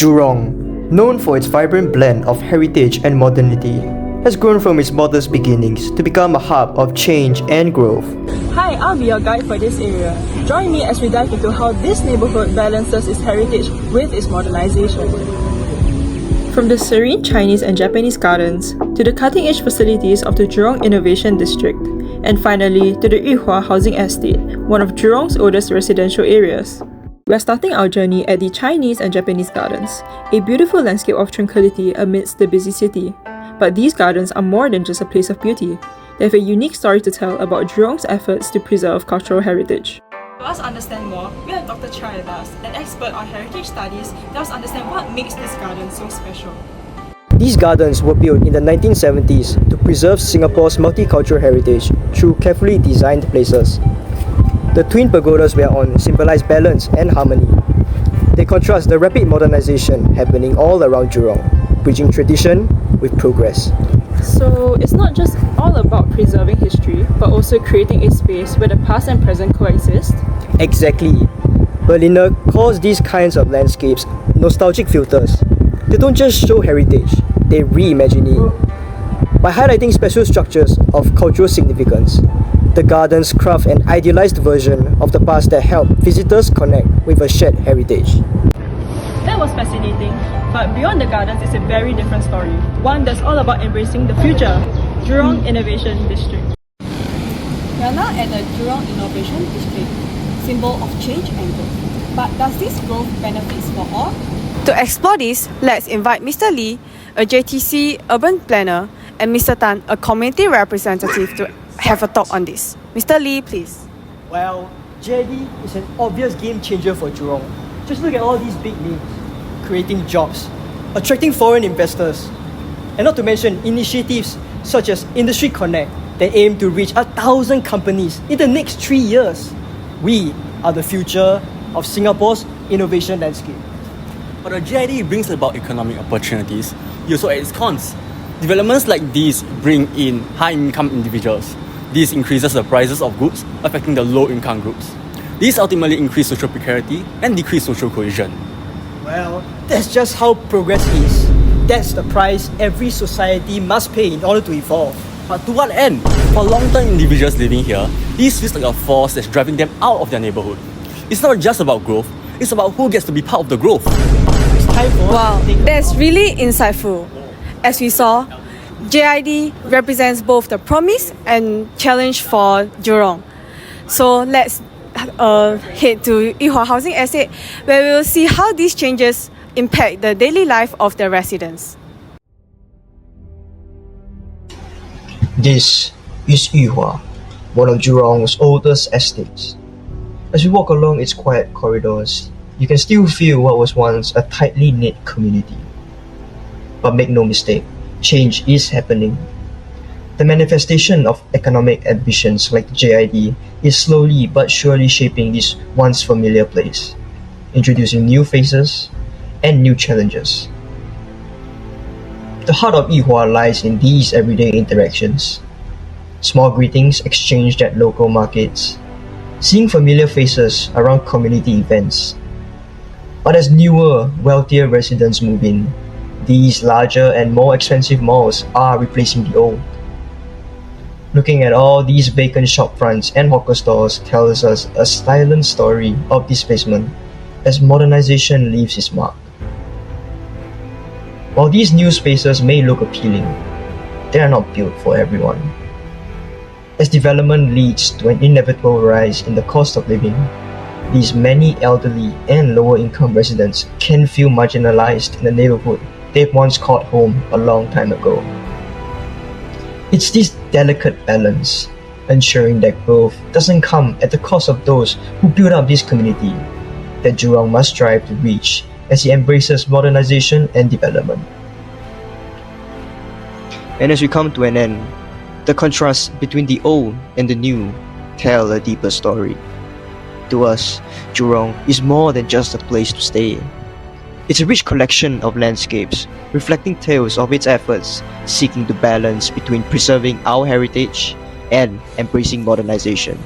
Jurong, known for its vibrant blend of heritage and modernity, has grown from its modest beginnings to become a hub of change and growth. Hi, I'll be your guide for this area. Join me as we dive into how this neighborhood balances its heritage with its modernization. From the serene Chinese and Japanese gardens, to the cutting-edge facilities of the Jurong Innovation District, and finally to the Yuhua Housing Estate, one of Jurong's oldest residential areas. We are starting our journey at the Chinese and Japanese gardens, a beautiful landscape of tranquility amidst the busy city. But these gardens are more than just a place of beauty. They have a unique story to tell about Jurong's efforts to preserve cultural heritage. To us understand more, we have Dr. Chai with us, an expert on heritage studies, to help us understand what makes this garden so special. These gardens were built in the 1970s to preserve Singapore's multicultural heritage through carefully designed places. The twin pagodas we are on symbolize balance and harmony. They contrast the rapid modernization happening all around Jurong, bridging tradition with progress. So it's not just all about preserving history, but also creating a space where the past and present coexist? Exactly. Berliner calls these kinds of landscapes nostalgic filters. They don't just show heritage, they reimagine it. By highlighting special structures of cultural significance, the gardens craft an idealized version of the past that help visitors connect with a shared heritage. That was fascinating, but beyond the gardens is a very different story, one that's all about embracing the future, Jurong Innovation District. We are now at the Jurong Innovation District, symbol of change and growth. But does this growth benefits for all? To explore this, let's invite Mr. Lee, a JTC urban planner, and Mr. Tan, a community representative, to have a talk on this. Mr. Lee, please. Well, JD is an obvious game changer for Jurong. Just look at all these big names, creating jobs, attracting foreign investors, and not to mention initiatives such as Industry Connect that aim to reach 1,000 companies in the next 3 years. We are the future of Singapore's innovation landscape. But the JID brings about economic opportunities. It also has its cons. Developments like these bring in high-income individuals. This increases the prices of goods, affecting the low-income groups. These ultimately increase social precarity and decrease social cohesion. Well, that's just how progress is. That's the price every society must pay in order to evolve. But to what end? For long-term individuals living here, this feels like a force that's driving them out of their neighborhood. It's not just about growth, it's about who gets to be part of the growth. Wow, that's really insightful. As we saw, JID represents both the promise and challenge for Jurong. So let's head to Yuhua Housing Estate, where we will see how these changes impact the daily life of the residents. This is Yuhua, one of Jurong's oldest estates. As we walk along its quiet corridors, you can still feel what was once a tightly knit community. But make no mistake, change is happening. The manifestation of economic ambitions like the JID is slowly but surely shaping this once familiar place, introducing new faces and new challenges. The heart of Yuhua lies in these everyday interactions. Small greetings exchanged at local markets, seeing familiar faces around community events. But as newer, wealthier residents move in, these larger and more expensive malls are replacing the old. Looking at all these vacant shop fronts and hawker stores tells us a silent story of displacement as modernization leaves its mark. While these new spaces may look appealing, they are not built for everyone. As development leads to an inevitable rise in the cost of living, these many elderly and lower income residents can feel marginalized in the neighborhood they've once called home a long time ago. It's this delicate balance, ensuring that growth doesn't come at the cost of those who build up this community, that Jurong must strive to reach as it embraces modernization and development. And as we come to an end, the contrast between the old and the new tell a deeper story. To us, Jurong is more than just a place to stay. It's a rich collection of landscapes, reflecting tales of its efforts, seeking to balance between preserving our heritage and embracing modernization.